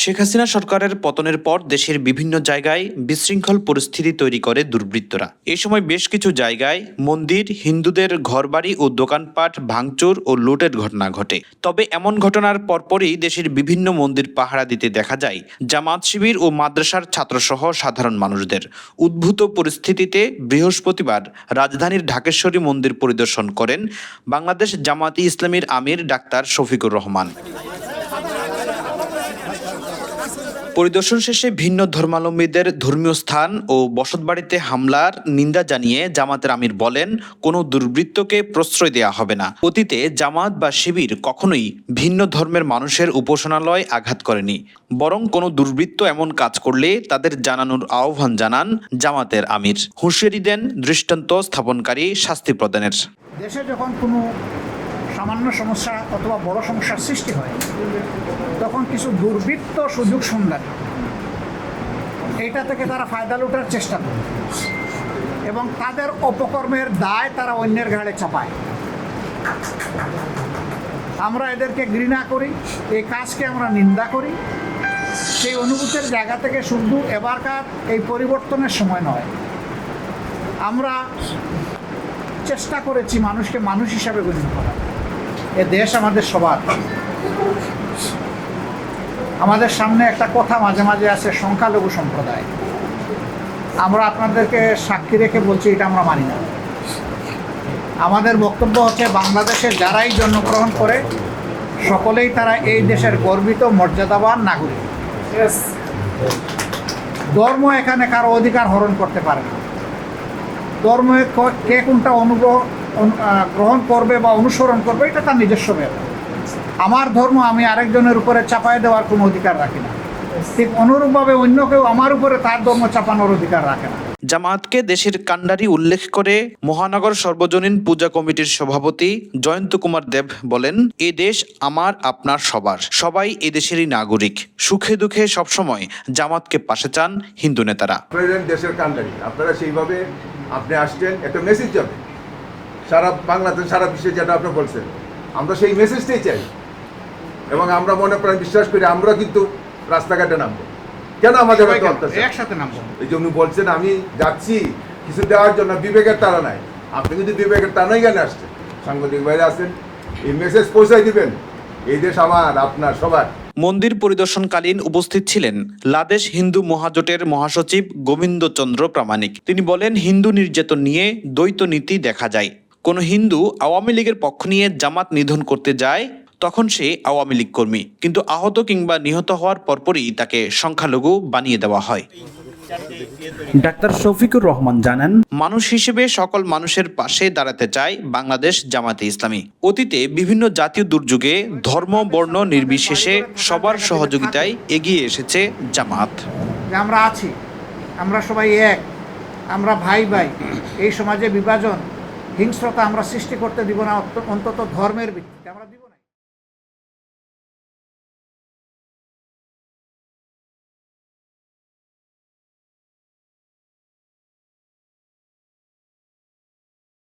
শেখ হাসিনা সরকারের পতনের পর দেশের বিভিন্ন জায়গায় বিশৃঙ্খল পরিস্থিতি তৈরি করে দুর্বৃত্তরা। এ সময় বেশ কিছু জায়গায় মন্দির, হিন্দুদের ঘরবাড়ি ও দোকানপাট ভাঙচুর ও লুটের ঘটনা ঘটে। তবে এমন ঘটনার পরপরই দেশের বিভিন্ন মন্দির পাহারা দিতে দেখা যায় জামাত শিবির ও মাদ্রাসার ছাত্রসহ সাধারণ মানুষদের। উদ্ভূত পরিস্থিতিতে বৃহস্পতিবার রাজধানীর ঢাকেশ্বরী মন্দির পরিদর্শন করেন বাংলাদেশ জামায়াতে ইসলামীর আমির ডাক্তার শফিকুর রহমান। পরিদর্শন শেষে ভিন্ন ধর্মাবলম্বীদের ধর্মীয় স্থান ও বসতবাড়িতে হামলার নিন্দা জানিয়ে জামাতের আমির বলেন, কোনো দুর্বৃত্তকে প্রশ্রয় দেওয়া হবে না। অতীতে জামাত বা শিবির কখনোই ভিন্ন ধর্মের মানুষের উপাসনালয় আঘাত করেনি, বরং কোনো দুর্বৃত্ত এমন কাজ করলে তাদের জানানোর আহ্বান জানান জামাতের আমির। হুঁশিয়ারি দেন দৃষ্টান্ত স্থাপনকারী শাস্তি প্রদানের। দেশে যখন কোনো সামান্য সমস্যা অথবা বড় সমস্যার সৃষ্টি হয়, তখন কিছু দুর্বৃত্ত সুযোগ সন্ধান এইটা থেকে তারা ফায়দা লুটার চেষ্টা করে এবং তাদের অপকর্মের দায় তারা অন্যের ঘাড়ে চাপায়। আমরা এদেরকে ঘৃণা করি, এই কাজকে আমরা নিন্দা করি। সেই অনুভূতির জায়গা থেকে শুধু এবারকার এই পরিবর্তনের সময় নয়, আমরা চেষ্টা করেছি মানুষকে মানুষ হিসাবে গণ্য করা। এ দেশ আমাদের সবার। আমাদের সামনে একটা কথা মাঝে মাঝে আছে, সংখ্যালঘু সম্প্রদায়। আমরা আপনাদেরকে সাক্ষী রেখে বলছি, এটা আমরা মানি না। আমাদের বক্তব্য হচ্ছে, বাংলাদেশের যারাই জন্মগ্রহণ করে সকলেই তারা এই দেশের গর্বিত মর্যাদাবান নাগরিক। ধর্ম এখানে কারো অধিকার হরণ করতে পারে না। ধর্মে কে কোনটা গ্রহণ করবে বা অনুসরণ করবে, এটা তার নিজস্ব ব্যাপার। আমার ধর্ম আমি আরেকজনের উপরে চাপায় দেওয়ার কোনো অধিকার রাখি না, ঠিক অনুরূপভাবে অন্য কেউ আমার উপরে তার ধর্ম চাপানোর অধিকার রাখে না। জামায়াতকে দেশের কাণ্ডারি উল্লেখ করে মহানগর সর্বজনীন পূজা কমিটির সভাপতি জয়ন্ত কুমার দেব বলেন, এ দেশ আমার আপনার সবার, সবাই এ দেশেরই নাগরিক। সুখে দুঃখে সবসময় জামাতকে পাশে চান হিন্দু নেতারা। দেশের কাণ্ডারি আপনারা সেইভাবে আপনি আসছেন, একটা মেসেজ যাবে সারা বাংলাদেশ, সারা বিশ্বে, যেটা আপনি বলছেন, আমরা সেই মেসেজটাই চাই এবং আমরা মনে প্রাণ বিশ্বাস করি আমরা কিন্তু রাস্তাঘাটে নামবো। কেন আমাদের একসাথে নামবো? এই যে উনি বলছেন আমি যাচ্ছি কিছু দেওয়ার জন্য, বিবেকের তারা নাই। আপনি কিন্তু বিবেকের টানাই জ্ঞানে আসছেন, সাংবাদিক বাইরে আসেন, এই মেসেজ পৌঁছাই দিবেন, এই দেশ আমার আপনার সবার। মন্দির পরিদর্শনকালীন উপস্থিত ছিলেন লাদেশ হিন্দু মহাজোটের মহাসচিব গোবিন্দ চন্দ্র প্রামাণিক। তিনি বলেন, হিন্দু নির্যাতন নিয়ে দ্বৈত নীতি দেখা যায়। কোনো হিন্দু আওয়ামী লীগের পক্ষ নিয়ে জামাত নিধন করতে যায়, তখন সে আওয়ামী লীগ কর্মী, কিন্তু আহত কিংবা নিহত হওয়ার পরপরই তাকে সংখ্যালঘু বানিয়ে দেওয়া হয়। ডাক্তার শফিকুর রহমান জানান, মানুষ হিসেবে সকল মানুষের পাশে দাঁড়াতে চায় বাংলাদেশ জামায়াতে ইসলামী। অতীতে বিভিন্ন জাতীয় দুর্যোগে ধর্ম বর্ণ নির্বিশেষে সবার সহযোগিতায় এগিয়ে এসেছে জামাত। আমরা আছি, আমরা সবাই এক, আমরা ভাই ভাই। এই সমাজে বিভাজন, হিংস্রতা আমরা সৃষ্টি করতে দিব না, অন্তত ধর্মের ভিত্তিতে আমরা দিব না।